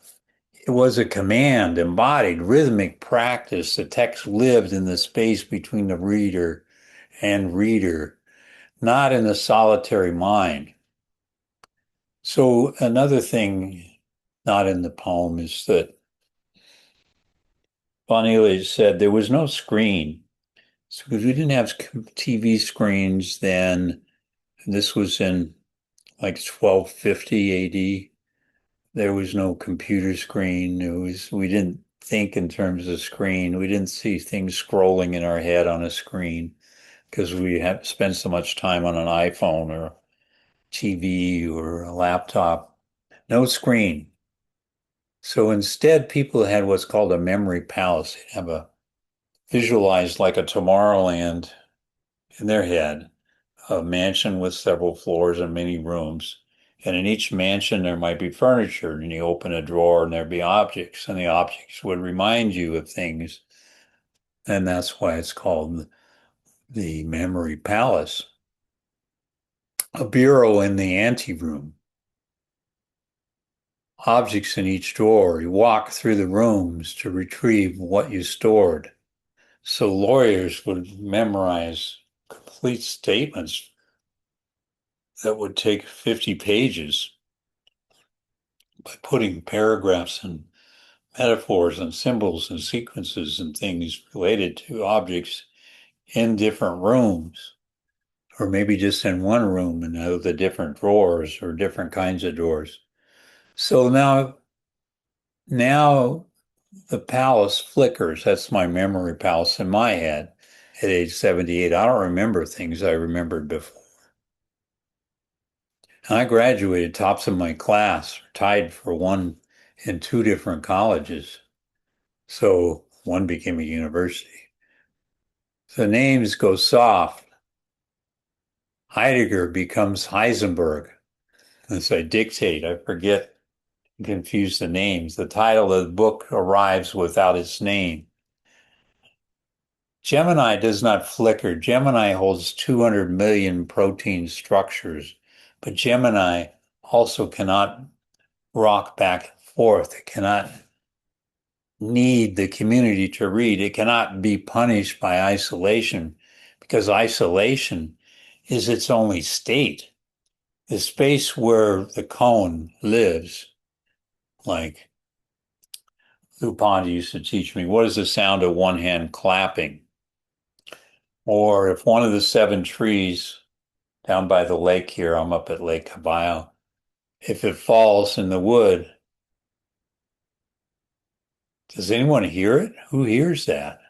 It was a command, embodied, rhythmic practice. The text lived in the space between the reader and reader, not in the solitary mind. So another thing not in the poem is that Bonilla said there was no screen. So, because we didn't have TV screens then, this was in like 1250 AD. There was no computer screen. We didn't think in terms of screen. We didn't see things scrolling in our head on a screen because we have spent so much time on an iPhone or TV or a laptop. No screen. So instead, people had what's called a memory palace. They'd have a visualized like a Tomorrowland in their head, a mansion with several floors and many rooms. And in each mansion, there might be furniture, and you open a drawer and there'd be objects, and the objects would remind you of things. And that's why it's called the memory palace. A bureau in the anteroom, objects in each drawer. You walk through the rooms to retrieve what you stored. So lawyers would memorize complete statements that would take 50 pages by putting paragraphs and metaphors and symbols and sequences and things related to objects in different rooms, or maybe just in one room and know the different drawers or different kinds of drawers. So now the palace flickers. That's my memory palace in my head at age 78. I don't remember things I remembered before. And I graduated tops of my class, tied for one in two different colleges. So one became a university. The names go soft. Heidegger becomes Heisenberg. As I dictate, I forget and confuse the names. The title of the book arrives without its name. Gemini does not flicker. Gemini holds 200 million protein structures, but Gemini also cannot rock back and forth. It cannot need the community to read. It cannot be punished by isolation because isolation is its only state. The space where the koan lives, like Louis Pondy used to teach me, what is the sound of one hand clapping? Or if one of the 7 trees down by the lake here, I'm up at Lake Caballo, if it falls in the wood, does anyone hear it? Who hears that?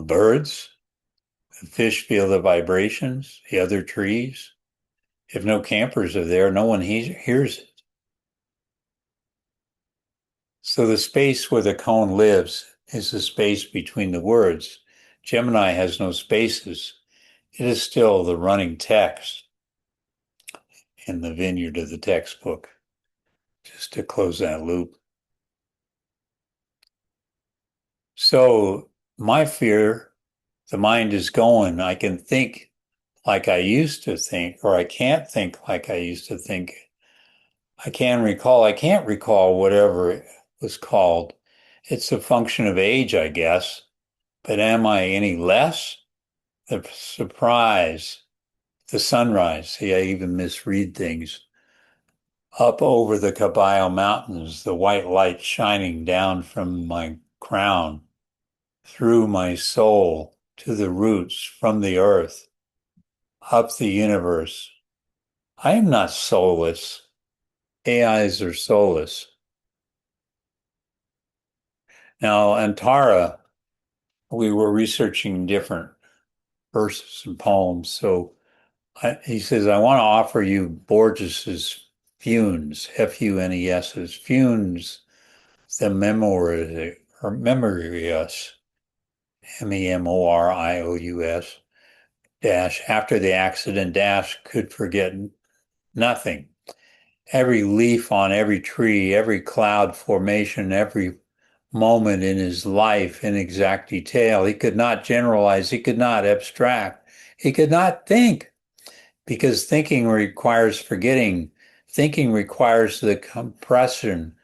Birds, the fish feel the vibrations, the other trees. If no campers are there, no one hears it. So the space where the koan lives is the space between the words. Gemini has no spaces. It is still the running text in the vineyard of the textbook, just to close that loop. So my fear, the mind is going, I can think like I used to think, or I can't think like I used to think. I can't recall whatever it was called. It's a function of age, I guess. But am I any less? The surprise, the sunrise. See, I even misread things. Up over the Caballo Mountains, the white light shining down from my crown, through my soul to the roots from the earth, up the universe. I am not soulless. AIs are soulless. Now, Antara, we were researching different verses and poems. So he says, I want to offer you Borges's Funes, Funes, Funes, the memory, or memorious, memorious, dash, after the accident, dash, could forget nothing. Every leaf on every tree, every cloud formation, every moment in his life in exact detail. He could not generalize. He could not abstract. He could not think because thinking requires forgetting. Thinking requires the compression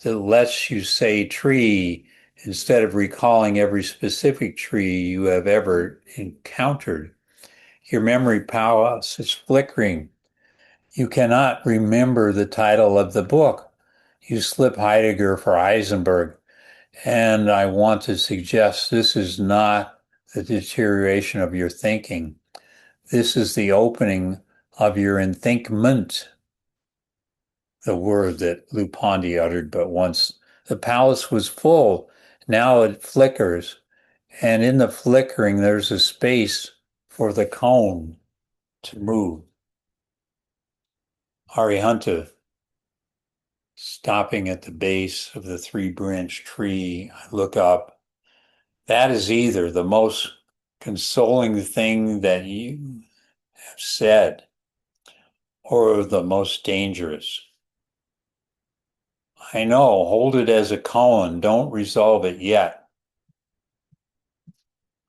that lets you say tree instead of recalling every specific tree you have ever encountered. Your memory palace is flickering. You cannot remember the title of the book. you slip Heidegger for Heisenberg. And I want to suggest this is not the deterioration of your thinking. This is the opening of your enthinkment, the word that Louis Pondy uttered but once. The palace was full. Now it flickers. And in the flickering, there's a space for the koan to move. Arihanta, stopping at the base of the three-branch tree, I look up. That is either the most consoling thing that you have said or the most dangerous. I know, hold it as a koan, don't resolve it yet.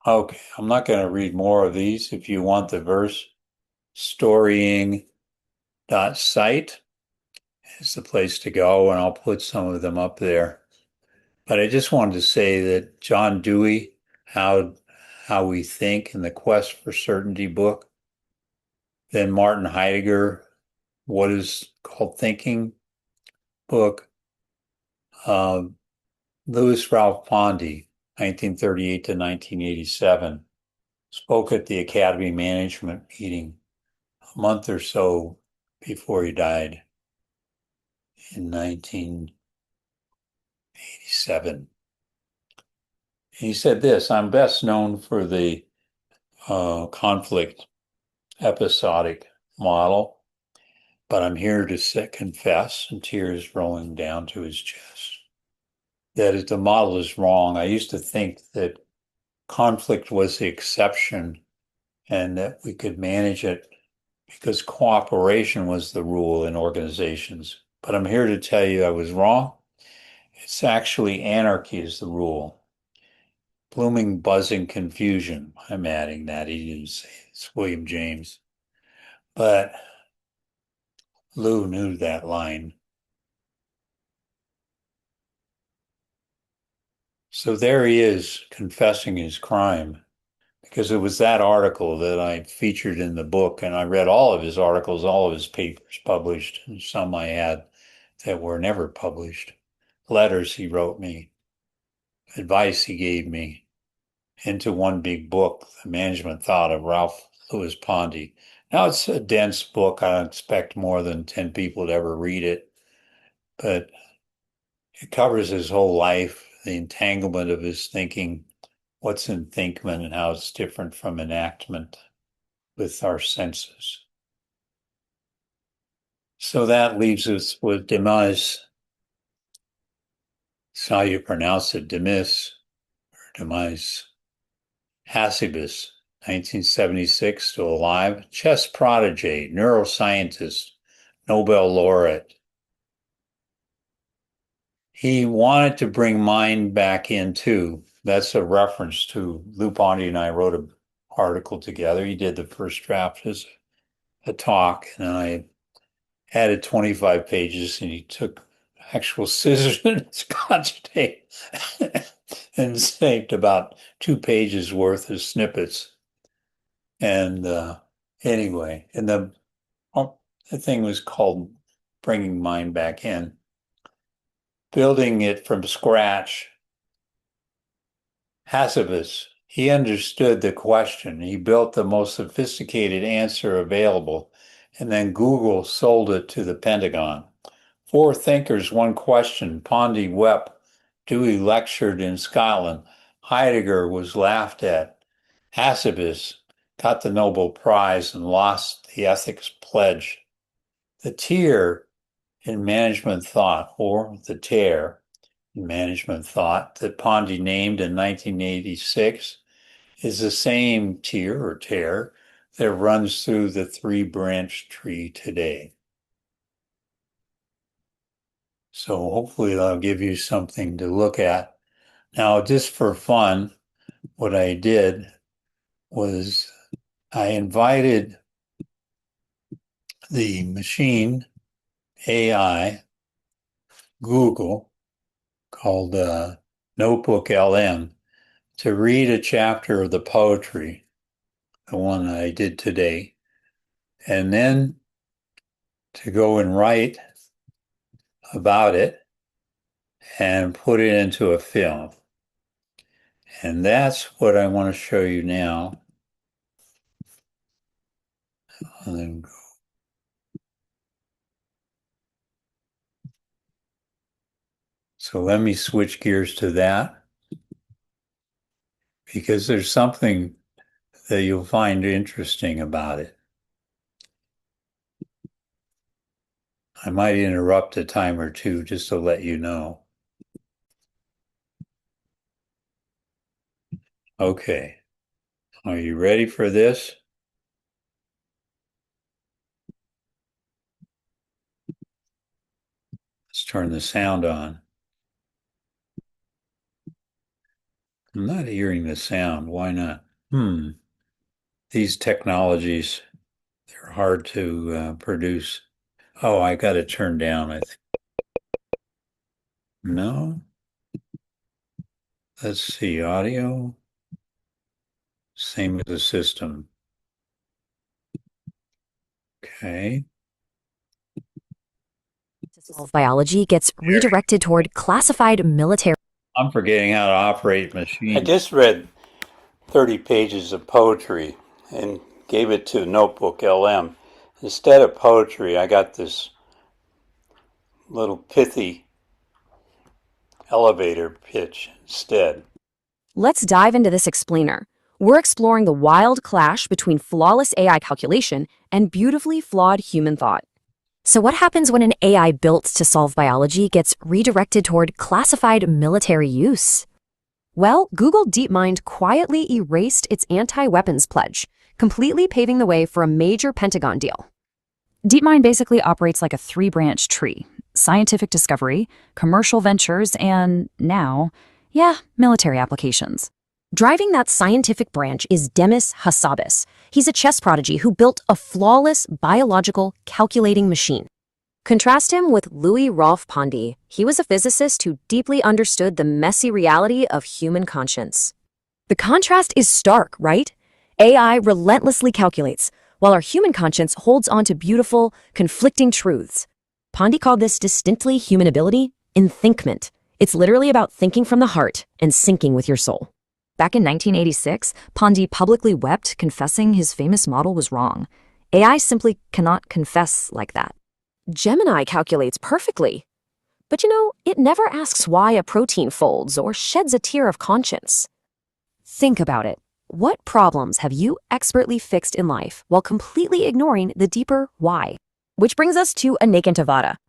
Okay, I'm not going to read more of these. If you want the verse, storying.site is the place to go, and I'll put some of them up there. But I just wanted to say that John Dewey, How We Think in the Quest for Certainty book, then Martin Heidegger, What is Called Thinking book, Louis Ralph Pondy, 1938 to 1987, spoke at the Academy Management meeting a month or so before he died in 1987. He said this, I'm best known for the conflict episodic model, but I'm here to confess, and tears rolling down to his chest, that the model is wrong. I used to think that conflict was the exception and that we could manage it because cooperation was the rule in organizations. But I'm here to tell you I was wrong. It's actually anarchy is the rule. Blooming, buzzing confusion. I'm adding that. He didn't say it. It's William James. But Lou knew that line. So there he is confessing his crime, because it was that article that I featured in the book, and I read all of his articles, all of his papers published, and some I had that were never published. Letters he wrote me, advice he gave me, into one big book, The Management Thought of Ralph Louis Pondy. Now it's a dense book. I don't expect more than 10 people to ever read it, but it covers his whole life, the entanglement of his thinking, what's Enthinkment and how it's different from enactment with our senses. So that leaves us with Demis. It's how you pronounce it, Demis or Demis. Hassibis, 1976, still alive, chess prodigy, neuroscientist, Nobel laureate. He wanted to bring mind back in too. That's a reference to Lou Pondy and I wrote an article together. He did the first draft as a talk, and I added 25 pages, and he took actual scissors and scotch tape and saved about 2 pages worth of snippets. And anyway, and the thing was called Bringing Mind Back In. Building it from scratch. Hassibis, he understood the question. He built the most sophisticated answer available, and then Google sold it to the Pentagon. 4 thinkers, 1 question. Pondy wept. Dewey lectured in Scotland. Heidegger was laughed at. Hassibis got the Nobel Prize and lost the ethics pledge. The tear in management thought, or the tear in management thought, that Pondy named in 1986 is the same tear or tear that runs through the three-branch tree today. So hopefully that'll give you something to look at. Now, just for fun, what I did was I invited the machine AI, Google, called NotebookLM, to read a chapter of the poetry, the one I did today, and then to go and write about it and put it into a film. And that's what I want to show you now. And then go. So let me switch gears to that, because there's something that you'll find interesting about it. I might interrupt a time or two just to let you know. Okay, are you ready for this? Let's turn the sound on. I'm not hearing the sound. Why not? These technologies, they're hard to produce. Oh, I got it turned down, I think. No? Let's see, audio. Same as the system. Okay. Biology gets redirected toward classified military. I'm forgetting how to operate machines. I just read 30 pages of poetry and gave it to NotebookLM. Instead of poetry, I got this little pithy elevator pitch instead. Let's dive into this explainer. We're exploring the wild clash between flawless AI calculation and beautifully flawed human thought. So what happens when an AI built to solve biology gets redirected toward classified military use? Well, Google DeepMind quietly erased its anti-weapons pledge, completely paving the way for a major Pentagon deal. DeepMind basically operates like a three-branch tree: scientific discovery, commercial ventures, and now, military applications. Driving that scientific branch is Demis Hassabis. He's a chess prodigy who built a flawless biological calculating machine. Contrast him with Louis Ralph Pondy. He was a physicist who deeply understood the messy reality of human conscience. The contrast is stark, right? AI relentlessly calculates, while our human conscience holds on to beautiful, conflicting truths. Pondy called this distinctly human ability Enthinkment. It's literally about thinking from the heart and syncing with your soul. Back in 1986, Pondy publicly wept, confessing his famous model was wrong. AI simply cannot confess like that. Gemini calculates perfectly. But it never asks why a protein folds or sheds a tear of conscience. Think about it. What problems have you expertly fixed in life while completely ignoring the deeper why? Which brings us to enactment.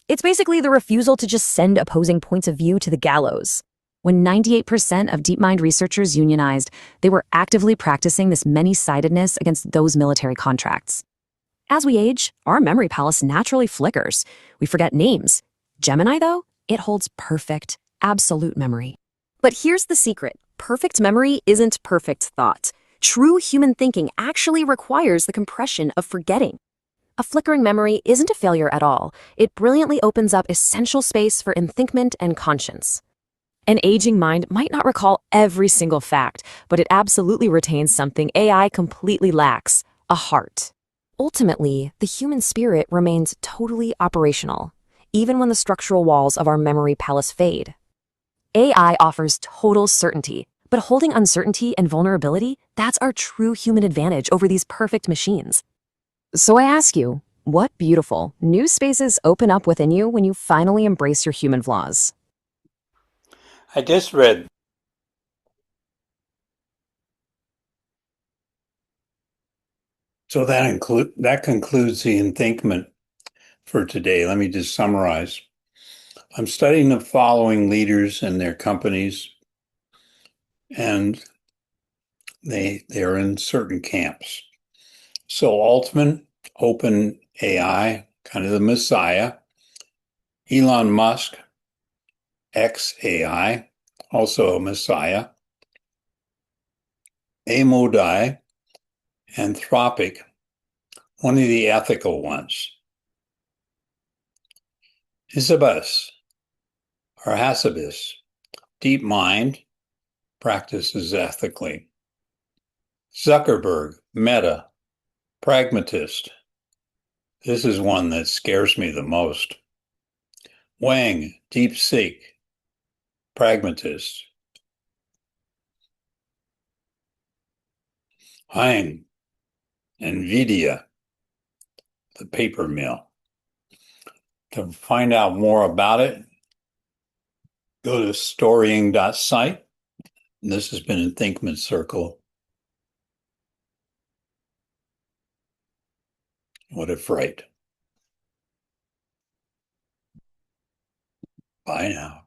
It's basically the refusal to just send opposing points of view to the gallows. When 98% of DeepMind researchers unionized, they were actively practicing this many-sidedness against those military contracts. As we age, our memory palace naturally flickers. We forget names. Gemini, though, it holds perfect, absolute memory. But here's the secret. Perfect memory isn't perfect thought. True human thinking actually requires the compression of forgetting. A flickering memory isn't a failure at all. It brilliantly opens up essential space for Enthinkment and conscience. An aging mind might not recall every single fact, but it absolutely retains something AI completely lacks: a heart. Ultimately, the human spirit remains totally operational, even when the structural walls of our memory palace fade. AI offers total certainty, but holding uncertainty and vulnerability, that's our true human advantage over these perfect machines. So I ask you, what beautiful new spaces open up within you when you finally embrace your human flaws? I just read So that concludes the Enthinkment for today. Let me just summarize. I'm studying the following leaders and their companies, and they're in certain camps. So Altman, Open AI, kind of the messiah. Elon Musk, XAI, also a messiah. Amodai, Anthropic, one of the ethical ones. Hassabis, DeepMind, practices ethically. Zuckerberg, Meta, pragmatist. This is one that scares me the most. Wang, DeepSeek, pragmatist. Hein, NVIDIA, the paper mill. To find out more about it, go to storying.site. This has been Enthinkment Circle. What a fright. Bye now.